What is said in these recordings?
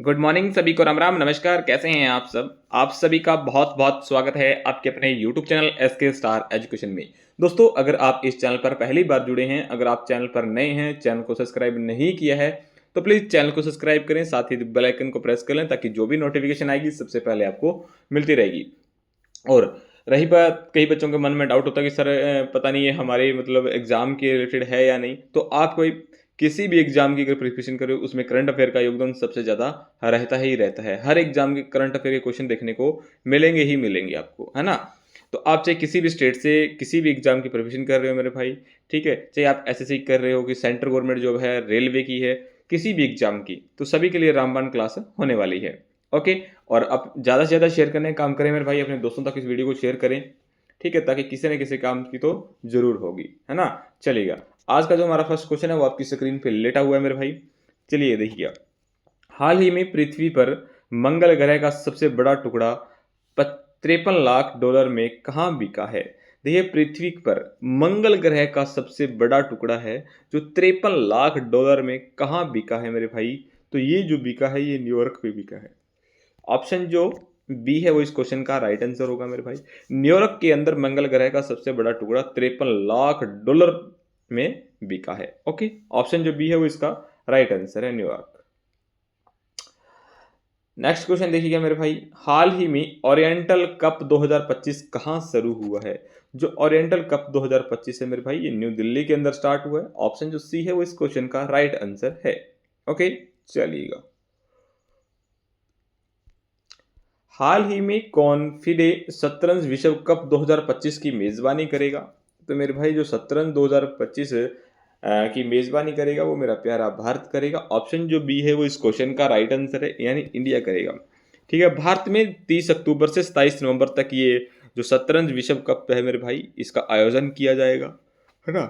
Good morning सभी को राम राम नमस्कार। कैसे हैं आप सब? आप सभी का बहुत बहुत स्वागत है आपके अपने YouTube channel SK star education में। दोस्तों, अगर आप इस चैनल पर पहली बार जुड़े हैं, अगर आप चैनल पर नए हैं, चैनल को सब्सक्राइब नहीं किया है तो प्लीज़ चैनल को सब्सक्राइब करें, साथ ही बेल आइकन को प्रेस कर लें ताकि जो भी नोटिफिकेशन आएगी सबसे पहले आपको मिलती रहेगी। और रही बात, कई बच्चों के मन में डाउट होता है कि सर पता नहीं ये हमारे मतलब एग्ज़ाम के रिलेटेड है या नहीं। तो आप कोई किसी भी एग्ज़ाम की अगर प्रिपरेशन कर रहे हो, उसमें करंट अफेयर का योगदान सबसे ज़्यादा रहता ही रहता है। हर एग्ज़ाम के करंट अफेयर के क्वेश्चन देखने को मिलेंगे ही मिलेंगे आपको, है ना? तो आप चाहे किसी भी स्टेट से किसी भी एग्ज़ाम की प्रिपरेशन कर रहे हो मेरे भाई, ठीक है? चाहे आप एसएससी कर रहे हो कि सेंट्रल गवर्नमेंट जॉब है, रेलवे की है, किसी भी एग्ज़ाम की, तो सभी के लिए रामबाण क्लास होने वाली है। ओके। और आप ज़्यादा से ज़्यादा शेयर करने का काम करें मेरे भाई, अपने दोस्तों तक इस वीडियो को शेयर करें, ठीक है? ताकि किसी न किसी काम की तो ज़रूर होगी, है ना? चलिएगा, आज का जो हमारा फर्स्ट क्वेश्चन है वो आपकी स्क्रीन पे लेटा हुआ है मेरे भाई। चलिए देखिए, हाल ही में पृथ्वी पर मंगल ग्रह का सबसे बड़ा टुकड़ा 53 लाख डॉलर में कहाँ बिका है? देखिए, पृथ्वी पर मंगल ग्रह का सबसे बड़ा टुकड़ा है जो 53 लाख डॉलर में कहाँ बिका है मेरे भाई। तो ये जो बिका है ये न्यूयॉर्क पे बिका है। ऑप्शन जो बी है वो इस क्वेश्चन का राइट आंसर होगा मेरे भाई। न्यूयॉर्क के अंदर मंगल ग्रह का सबसे बड़ा टुकड़ा 53 लाख डॉलर में बिका है। ओके, ऑप्शन जो बी है वो इसका राइट आंसर है, न्यूयॉर्क। नेक्स्ट क्वेश्चन देखिएगा मेरे भाई, हाल ही में ओरिएंटल कप 2025 कहाँ शुरू हुआ है? जो ओरिएंटल कप 2025 है मेरे भाई, ये न्यू दिल्ली के अंदर स्टार्ट हुआ है। ऑप्शन जो सी है वो इस क्वेश्चन का राइट आंसर है। ओके, चलिएगा। हाल ही में कौन फिडे शतरंज विश्व कप 2025 की मेजबानी करेगा? तो मेरे भाई, जो शतरंज 2025 की मेजबानी करेगा वो मेरा प्यारा भारत करेगा। ऑप्शन जो बी है वो इस क्वेश्चन का राइट आंसर है, यानी इंडिया करेगा। ठीक है, भारत में 30 अक्टूबर से 27 नवंबर तक ये जो शतरंज विश्व कप है मेरे भाई, इसका आयोजन किया जाएगा, है ना?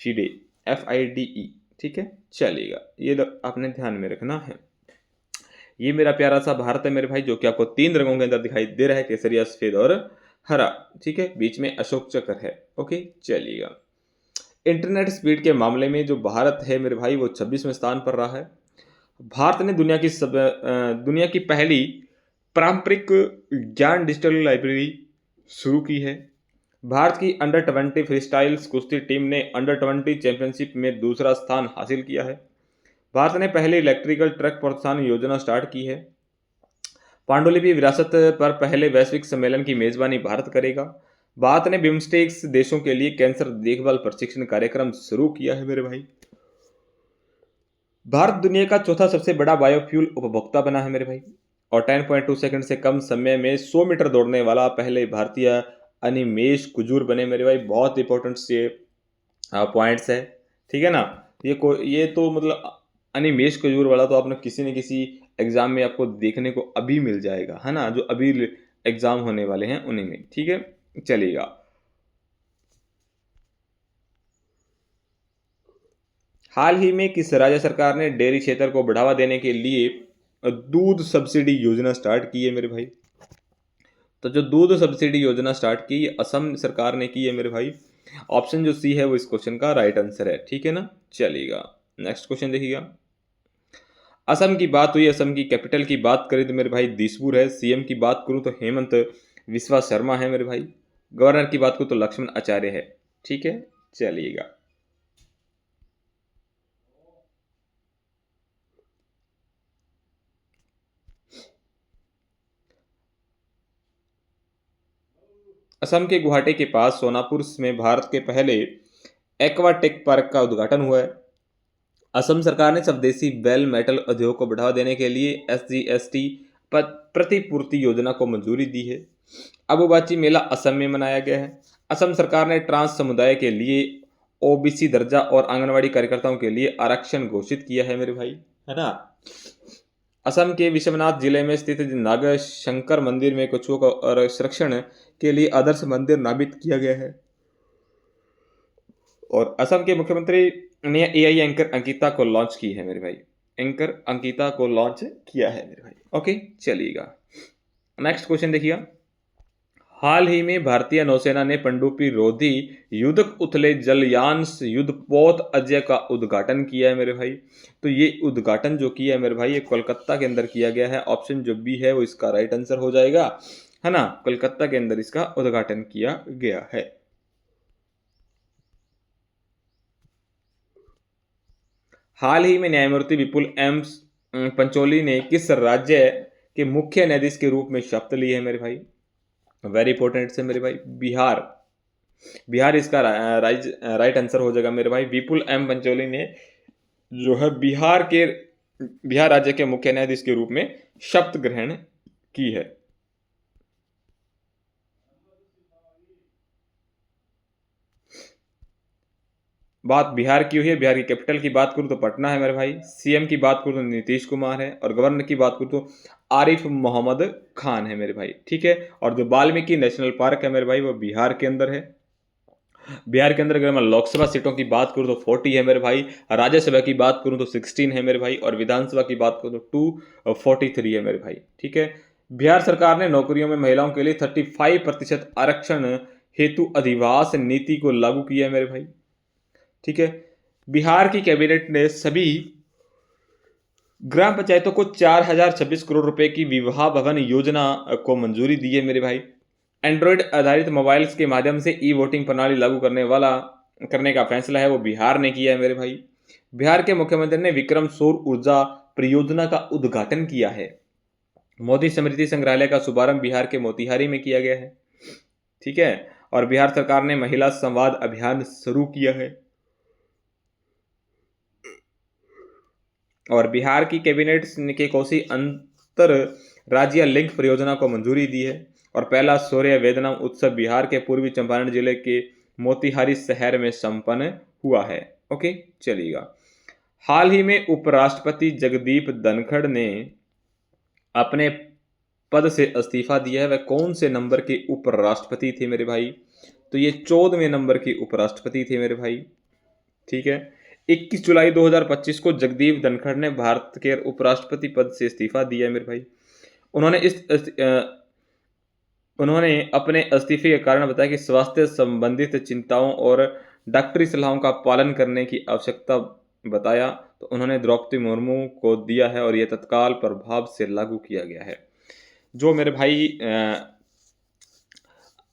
फिडे, FIDE, ठीक है, चलेगा। ये आपने ध्यान में रखना है। ये मेरा प्यारा सा भारत है मेरे भाई, जो कि आपको 3 रंगों के अंदर दिखाई दे रहा है, केसरिया, सफेद और हरा। ठीक है, बीच में अशोक चक्र है। ओके, चलिएगा। इंटरनेट स्पीड के मामले में जो भारत है मेरे भाई वो 26वें स्थान पर रहा है। भारत ने दुनिया की पहली पारंपरिक ज्ञान डिजिटल लाइब्रेरी शुरू की है। भारत की अंडर 20 फ्री कुश्ती टीम ने अंडर 20 चैंपियनशिप में दूसरा स्थान हासिल किया है। भारत ने पहले इलेक्ट्रिकल ट्रक प्रोत्साहन योजना स्टार्ट की है। पांडुलिपि विरासत पर पहले वैश्विक सम्मेलन की मेजबानी भारत करेगा। भारत ने बिम्स्टेक्स देशों के लिए कैंसर देखभाल प्रशिक्षण कार्यक्रम शुरू किया है मेरे भाई। भारत दुनिया का चौथा सबसे बड़ा बायोफ्यूल उपभोक्ता बना है मेरे भाई। और 10.2 सेकंड से कम समय में 100 मीटर दौड़ने वाला पहले भारतीय अनिमेश कुजूर बने मेरे भाई। बहुत इंपॉर्टेंट से पॉइंट्स है, ठीक है ना? ये तो मतलब अनिमेश कुजूर वाला तो आपने किसी न किसी एग्जाम में आपको देखने को अभी मिल जाएगा, है ना? जो अभी एग्जाम होने वाले हैं उन्हीं में, ठीक है, चलिएगा। हाल ही में किस राज्य सरकार ने डेयरी क्षेत्र को बढ़ावा देने के लिए दूध सब्सिडी योजना स्टार्ट की है मेरे भाई? तो जो दूध सब्सिडी योजना स्टार्ट की, ये असम सरकार ने की है मेरे भाई। ऑप्शन जो सी है वो इस क्वेश्चन का राइट आंसर है, ठीक है ना? चलिएगा, नेक्स्ट क्वेश्चन देखिएगा। असम की बात हुई, असम की कैपिटल की बात करें तो मेरे भाई दिसपुर है। सीएम की बात करूं तो हेमंत विश्वा शर्मा है मेरे भाई। गवर्नर की बात करूं तो लक्ष्मण आचार्य है, ठीक है, चलिएगा। असम के गुवाहाटी के पास सोनापुर में भारत के पहले एक्वाटेक पार्क का उद्घाटन हुआ है। असम सरकार ने स्वदेशी बेल मेटल उद्योग को बढ़ावा देने के लिए SGST प्रतिपूर्ति योजना को मंजूरी दी है। अबुबाची मेला असम में मनाया गया है। असम सरकार ने ट्रांस समुदाय के लिए OBC दर्जा और आंगनवाड़ी कार्यकर्ताओं के लिए आरक्षण घोषित किया है मेरे भाई, है ना? असम के विश्वनाथ जिले में स्थित नाग शंकर मंदिर में कछुओं का संरक्षण के लिए आदर्श मंदिर नामित किया गया है। और असम के मुख्यमंत्री ने AI एंकर अंकिता को लॉन्च की है मेरे भाई। एंकर अंकिता को लॉन्च किया है मेरे भाई। ओके, चलिएगा, नेक्स्ट क्वेश्चन देखिएगा। हाल ही में भारतीय नौसेना ने पनडुब्बी रोधी युद्धक उथले जलयान युद्धपोत अजय का उद्घाटन किया है मेरे भाई। तो ये उद्घाटन जो किया है मेरे भाई, ये कोलकाता के अंदर किया गया है। ऑप्शन जो बी है वो इसका राइट आंसर हो जाएगा, है ना। कोलकाता के अंदर इसका उद्घाटन किया गया है। हाल ही में न्यायमूर्ति विपुल एम पंचोली ने किस राज्य के मुख्य न्यायाधीश के रूप में शपथ ली है मेरे भाई? वेरी इंपॉर्टेंट से मेरे भाई, बिहार। बिहार इसका राइट आंसर हो जाएगा मेरे भाई। विपुल एम पंचोली ने जो है बिहार राज्य के मुख्य न्यायाधीश के रूप में शपथ ग्रहण की है। बात बिहार की हुई है। बिहार की कैपिटल की बात करूं तो पटना है मेरे भाई। सीएम की बात करूं तो नीतीश कुमार है, और गवर्नर की बात करूं तो आरिफ मोहम्मद खान है मेरे भाई, ठीक है। और जो वाल्मीकि नेशनल पार्क है मेरे भाई, वो बिहार के अंदर है। बिहार के अंदर अगर मैं लोकसभा सीटों की बात करूं तो 40 है मेरे भाई, राज्यसभा की बात करूं तो 16 है मेरे भाई, और विधानसभा की बात करूं तो 243 है मेरे भाई, ठीक है। बिहार सरकार ने नौकरियों में महिलाओं के लिए 35% आरक्षण हेतु अधिवास नीति को लागू किया है मेरे भाई, ठीक है। बिहार की कैबिनेट ने सभी ग्राम पंचायतों को 4026 करोड़ रुपए की विवाह भवन योजना को मंजूरी दी है मेरे भाई। एंड्रॉयड आधारित मोबाइल्स के माध्यम से ई वोटिंग प्रणाली लागू करने का फैसला है वो बिहार ने किया है मेरे भाई। बिहार के मुख्यमंत्री ने विक्रम सौर ऊर्जा परियोजना का उद्घाटन किया है। मोदी स्मृति संग्रहालय का शुभारंभ बिहार के मोतिहारी में किया गया है, ठीक है। और बिहार सरकार ने महिला संवाद अभियान शुरू किया है। और बिहार की कैबिनेट के कोसी अंतर राज्य लिंक परियोजना को मंजूरी दी है। और पहला सूर्य वेदना उत्सव बिहार के पूर्वी चंपारण जिले के मोतिहारी शहर में संपन्न हुआ है। ओके, चलिएगा। हाल ही में उपराष्ट्रपति जगदीप धनखड़ ने अपने पद से इस्तीफा दिया है। वह कौन से नंबर के उपराष्ट्रपति थे मेरे भाई? तो ये 14वें नंबर के उपराष्ट्रपति थे मेरे भाई, ठीक है। 21 जुलाई 2025 को जगदीप धनखड़ ने भारत के उपराष्ट्रपति पद से इस्तीफा दिया है मेरे भाई। उन्होंने अपने इस्तीफे के कारण बताया कि स्वास्थ्य संबंधित चिंताओं और डॉक्टरी सलाहों का पालन करने की आवश्यकता बताया। तो उन्होंने द्रौपदी मुर्मू को दिया है और यह तत्काल प्रभाव से लागू किया गया है। जो मेरे भाई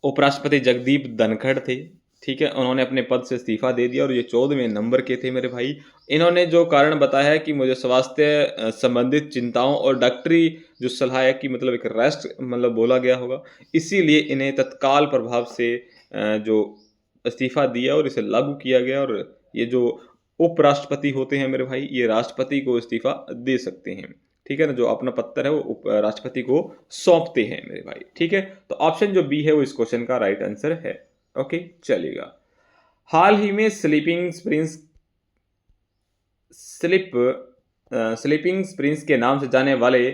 उपराष्ट्रपति जगदीप धनखड़ थे, ठीक है, उन्होंने अपने पद से इस्तीफा दे दिया और ये 14वें नंबर के थे मेरे भाई। इन्होंने जो कारण बताया है कि मुझे स्वास्थ्य संबंधित चिंताओं और डॉक्टरी जो सलाह है कि मतलब एक रेस्ट मतलब बोला गया होगा, इसीलिए इन्हें तत्काल प्रभाव से जो इस्तीफा दिया और इसे लागू किया गया। और ये जो उपराष्ट्रपति होते हैं मेरे भाई, ये राष्ट्रपति को इस्तीफा दे सकते हैं, ठीक है ना। जो अपना पत्र है वो राष्ट्रपति को सौंपते हैं मेरे भाई, ठीक है। तो ऑप्शन जो बी है वो इस क्वेश्चन का राइट आंसर है। ओके, चलेगा। हाल ही में स्लीपिंग प्रिंस के नाम से जाने वाले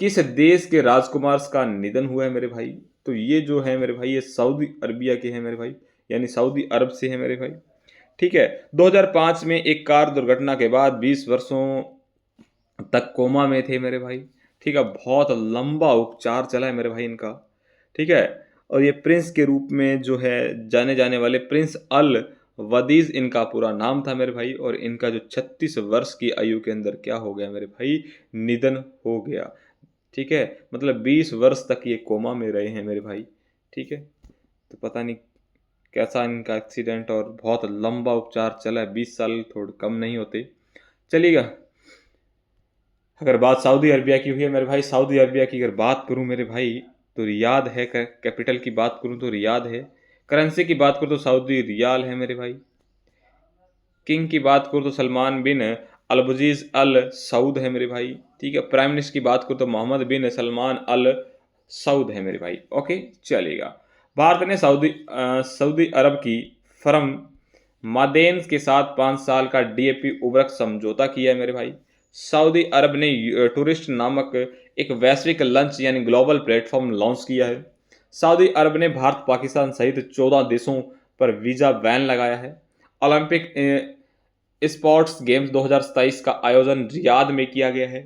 किस देश के राजकुमार का निधन हुआ है मेरे भाई? तो ये जो है मेरे भाई, ये सऊदी अरबिया के हैं मेरे भाई, यानी सऊदी अरब से है मेरे भाई, ठीक है। 2005 में एक कार दुर्घटना के बाद 20 वर्षों तक कोमा में थे मेरे भाई, ठीक है। बहुत लंबा उपचार चला है मेरे भाई इनका, ठीक है। और ये प्रिंस के रूप में जो है जाने जाने वाले प्रिंस अल वदीज इनका पूरा नाम था मेरे भाई। और इनका जो 36 वर्ष की आयु के अंदर क्या हो गया मेरे भाई, निधन हो गया, ठीक है। मतलब 20 वर्ष तक ये कोमा में रहे हैं मेरे भाई, ठीक है। तो पता नहीं कैसा इनका एक्सीडेंट, और बहुत लंबा उपचार चला है, 20 साल थोड़े कम नहीं होते। चलिएगा। अगर बात सऊदी अरबिया की हुई है मेरे भाई, सऊदी अरबिया की अगर बात करूं मेरे भाई तो रियाद है। कैपिटल की बात करूं तो रियाद है। करेंसी की बात करूं तो सऊदी रियाल है मेरे भाई। किंग की बात करूं तो सलमान बिन अलबजीज अल सऊद है मेरे भाई, ठीक है। प्राइम मिनिस्टर की बात करूं तो मोहम्मद बिन सलमान अल सऊद है मेरे भाई। ओके, चलेगा। भारत ने सऊदी अरब की फर्म मादेन के साथ 5 साल का डीएपी उर्वरक समझौता किया है मेरे भाई। सऊदी अरब ने टूरिस्ट नामक एक वैश्विक लंच यानी ग्लोबल प्लेटफॉर्म लॉन्च किया है। सऊदी अरब ने भारत, पाकिस्तान सहित 14 देशों पर वीज़ा बैन लगाया है। ओलंपिक स्पोर्ट्स गेम्स 2027 का आयोजन रियाद में किया गया है,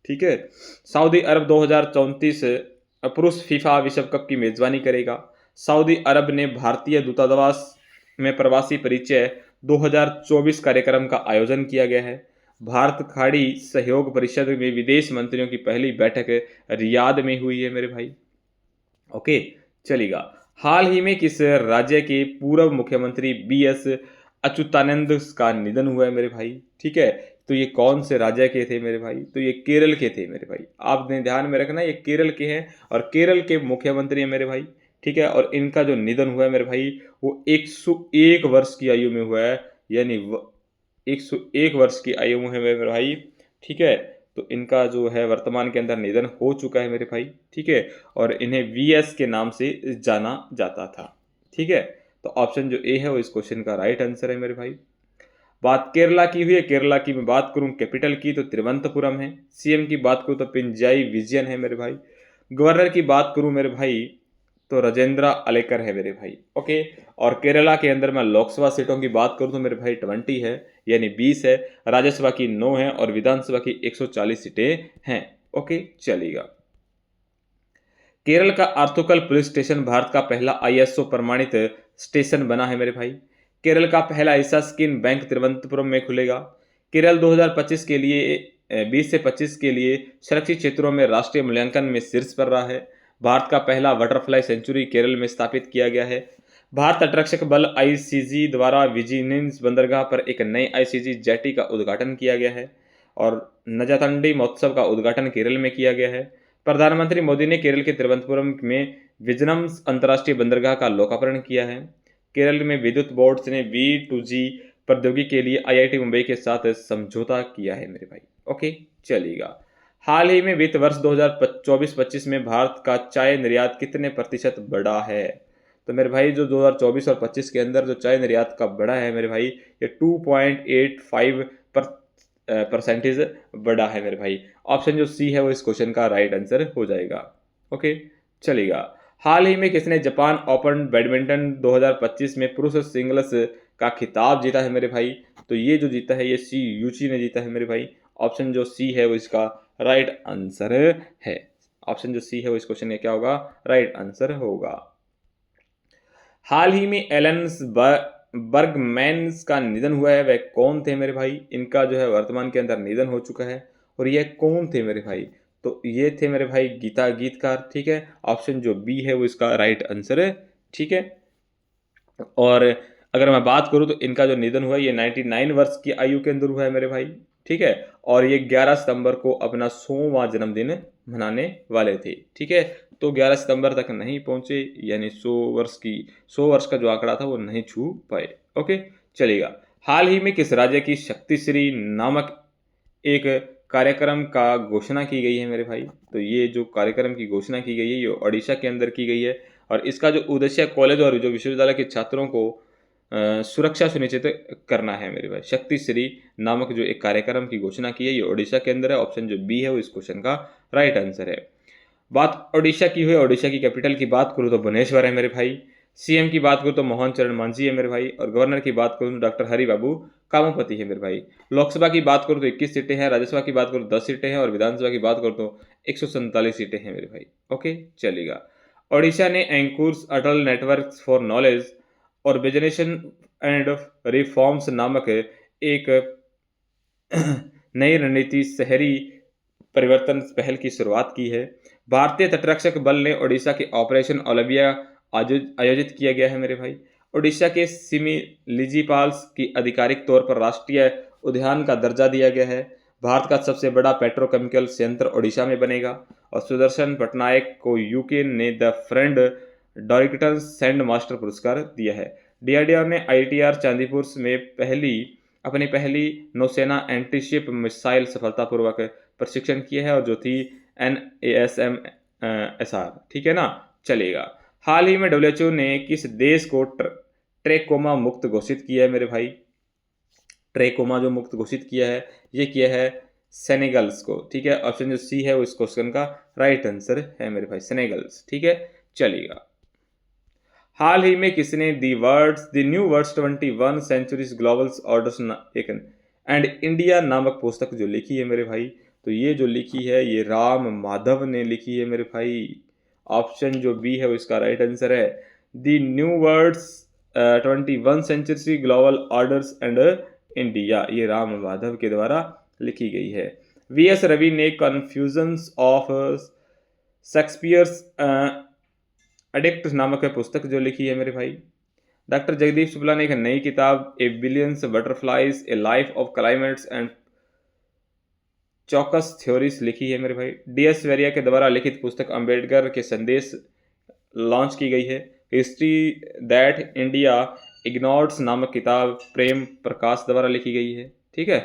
ठीक है। सऊदी अरब 2034 पुरुष फीफा विश्व कप की मेजबानी करेगा। सऊदी अरब ने भारतीय दूतावास में प्रवासी परिचय 2024 कार्यक्रम का आयोजन किया गया है। भारत खाड़ी सहयोग परिषद में विदेश मंत्रियों की पहली बैठक रियाद में हुई है मेरे भाई। ओके, चलेगा। हाल ही में किस राज्य के पूर्व मुख्यमंत्री BS अच्युतानंद का निधन हुआ है मेरे भाई? ठीक है, तो ये कौन से राज्य के थे मेरे भाई? तो ये केरल के थे मेरे भाई। आपने ध्यान में रखना, ये केरल के हैं और केरल के मुख्यमंत्री हैं मेरे भाई। ठीक है, और इनका जो निधन हुआ है मेरे भाई वो 101 वर्ष की आयु में हुआ है, यानी 101 वर्ष की आयु में है मेरे भाई। ठीक है, तो इनका जो है वर्तमान के अंदर निधन हो चुका है मेरे भाई। ठीक है, और इन्हें VS के नाम से जाना जाता था। ठीक है, तो ऑप्शन जो ए है वो इस क्वेश्चन का राइट आंसर है मेरे भाई। बात केरला की हुई है, केरला की मैं बात करूं कैपिटल की तो तिरुवनंतपुरम है। CM की बात करूं तो पिंजाई विजयन है मेरे भाई। गवर्नर की बात करूं मेरे भाई तो राजेंद्र अलेकर है मेरे भाई। ओके, और केरला के अंदर मैं लोकसभा सीटों की बात करूं तो मेरे भाई 20 है, यानी 20 है। राज्यसभा की 9 है और विधानसभा की 140 सीटें हैं। ओके, चलेगा। केरल का आर्थुकल पुलिस स्टेशन भारत का पहला ISO प्रमाणित स्टेशन बना है मेरे भाई। केरल का पहला ऐसा स्किन बैंक तिरुवनंतपुरम में खुलेगा। केरल 2025 के लिए 20 से 25 के लिए सुरक्षित क्षेत्रों में राष्ट्रीय मूल्यांकन में शीर्ष पर रहा है। भारत का पहला बटरफ्लाई सेंचुरी केरल में स्थापित किया गया है। भारत तटरक्षक बल ICG द्वारा विजिलेंस बंदरगाह पर एक नए ICG जेटी का उद्घाटन किया गया है और नजातंडी महोत्सव का उद्घाटन केरल में किया गया है। प्रधानमंत्री मोदी ने केरल के तिरुवनंतपुरम में विजनम अंतर्राष्ट्रीय बंदरगाह का लोकार्पण किया है। केरल में विद्युत बोर्ड ने V2G प्रौद्योगिकी के लिए IIT मुंबई के साथ समझौता किया है मेरे भाई। ओके, चलेगा। हाल ही में वित्त वर्ष 2024-25 में भारत का चाय निर्यात कितने प्रतिशत बढ़ा है? तो मेरे भाई जो 2024 और 25 के अंदर जो चाय निर्यात का बढ़ा है मेरे भाई, ये 2.85 परसेंटेज बढ़ा है मेरे भाई। ऑप्शन जो C है वो इस क्वेश्चन का राइट आंसर हो जाएगा। ओके, चलेगा। हाल ही में किसने जापान ओपन बैडमिंटन 2025 में पुरुष सिंगल्स का खिताब जीता है मेरे भाई? तो ये जो जीता है ये C यूची ने जीता है मेरे भाई। ऑप्शन जो C है वो इसका राइट आंसर है। ऑप्शन जो C है वो इस क्वेश्चन का क्या होगा? राइट आंसर होगा। हाल ही में एलन बर्गमैन का निधन हुआ है, वह कौन थे मेरे भाई? इनका जो है वर्तमान के अंदर निधन हो चुका है और ये कौन थे मेरे भाई? तो ये थे मेरे भाई गीतकार। ठीक है, ऑप्शन जो B है वो इसका राइट आंसर है। ठीक है, और अगर मैं बात करूं तो इनका जो निधन हुआ है ये 99 वर्ष की आयु के अंदर हुआ है मेरे भाई। ठीक है, और ये 11 सितंबर को अपना 100वां जन्मदिन मनाने वाले थे। ठीक है, तो 11 सितंबर तक नहीं पहुंचे, यानी 100 वर्ष का जो आंकड़ा था वो नहीं छू पाए। ओके, चलेगा। हाल ही में किस राज्य की शक्तिश्री नामक एक कार्यक्रम का घोषणा की गई है मेरे भाई? तो ये जो कार्यक्रम की घोषणा की गई है ये ओडिशा के अंदर की गई है और इसका जो उद्देश्य कॉलेज और जो विश्वविद्यालय के छात्रों को सुरक्षा सुनिश्चित करना है मेरे भाई। शक्तिश्री नामक जो एक कार्यक्रम की घोषणा की है ये ओडिशा के अंदर है। ऑप्शन जो B है वो इस क्वेश्चन का राइट आंसर है। बात ओडिशा की हुई, ओडिशा की कैपिटल की बात करूँ तो भुवनेश्वर है मेरे भाई। CM की बात करूँ तो मोहन चरण मांझी है मेरे भाई और गवर्नर की बात करूँ तो डॉक्टर हरिबाबू कामापति है मेरे भाई। लोकसभा की बात करूँ तो 21 सीटें हैं, राज्यसभा की बात करूँ तो 10 सीटें हैं और विधानसभा की बात करूँ तो 147 सीटें हैं मेरे भाई। ओके, चलेगा। ओडिशा ने एंकुर्स अटल नेटवर्क फॉर नॉलेज और बिजनेशन एंड रिफॉर्म्स नामक एक नई रणनीति शहरी परिवर्तन पहल की शुरुआत की है। भारतीय तटरक्षक बल ने ओडिशा के ऑपरेशन ओलिविया आयोजित किया गया है मेरे भाई। ओडिशा के सिमिलीपाल्स की आधिकारिक तौर पर राष्ट्रीय उद्यान का दर्जा दिया गया है। भारत का सबसे बड़ा पेट्रोकेमिकल संयंत्र ओडिशा में बनेगा और सुदर्शन पटनायक को UK ने द फ्रेंड डॉरिकटन सैंड मास्टर पुरस्कार दिया है। DRDO ने ITR चांदीपुर में अपनी पहली नौसेना एंटीशिप मिसाइल सफलतापूर्वक प्रशिक्षण किया है और जो थी NASMSR। ठीक है ना, चलेगा। हाल ही में WHO ने किस देश को ट्रेकोमा मुक्त घोषित किया है मेरे भाई? ट्रेकोमा जो मुक्त घोषित किया है ये किया है सेनेगल्स को। ठीक है, ऑप्शन जो C है वो इस क्वेश्चन का राइट आंसर है मेरे भाई, सेनेगल्स। ठीक है, चलेगा। हाल ही में किसने the new worlds 21 centuries global orders and India नामक पुस्तक जो लिखी है मेरे भाई? तो ये जो लिखी है ये राम माधव ने लिखी है मेरे भाई। ऑप्शन जो बी है वो इसका राइट आंसर है। The new worlds 21 century global orders and India, ये राम माधव के द्वारा लिखी गई है। वी.एस. रवि ने कन्फ्यूजन्स ऑफ शेक्सपियर्स एडिक्ट नामक पुस्तक जो लिखी है मेरे भाई। डॉक्टर जगदीप शुक्ला ने एक नई किताब a billions butterflies a life of climates and चौकस थ्योरीज लिखी है मेरे भाई। डी.एस. वेरिया के द्वारा लिखित पुस्तक अंबेडकर के संदेश लॉन्च की गई है। हिस्ट्री दैट इंडिया इग्नोर्स नामक किताब प्रेम प्रकाश द्वारा लिखी गई है। ठीक है,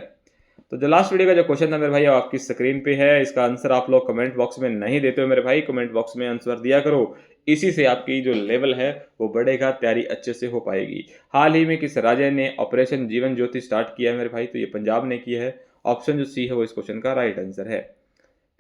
तो जो लास्ट वीडियो का जो क्वेश्चन था मेरे भाई आपकी स्क्रीन पे है, इसका आंसर आप लोग कमेंट बॉक्स में नहीं देते हो मेरे भाई, कमेंट बॉक्स में आंसर दिया करो, इसी से आपकी जो लेवल है वो बढ़ेगा, तैयारी अच्छे से हो पाएगी। हाल ही में किस राज्य ने ऑपरेशन जीवन ज्योति स्टार्ट किया है मेरे भाई, तो ये पंजाब ने किया है। ऑप्शन जो सी है वो इस क्वेश्चन का राइट आंसर है।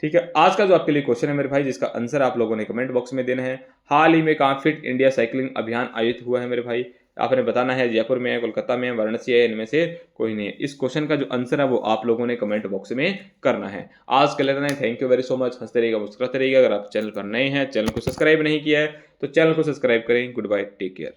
ठीक है, आज का जो आपके लिए क्वेश्चन है मेरे भाई, जिसका आंसर आप लोगों ने कमेंट बॉक्स में देना है। हाल ही में कहाँ फिट इंडिया साइकिलिंग अभियान आयोजित हुआ है मेरे भाई, आपने बताना है जयपुर में है, कोलकाता में है, वाराणसी है, इनमें से कोई नहीं है। इस क्वेश्चन का जो आंसर है वो आप लोगों ने कमेंट बॉक्स में करना है। आज के लिए इतना ही, thank you very so much. हंसते रहिएगा, मुस्कुराते रहिएगा। अगर आप चैनल पर नए हैं, चैनल को सब्सक्राइब नहीं किया है तो चैनल को सब्सक्राइब करें। Goodbye, take care.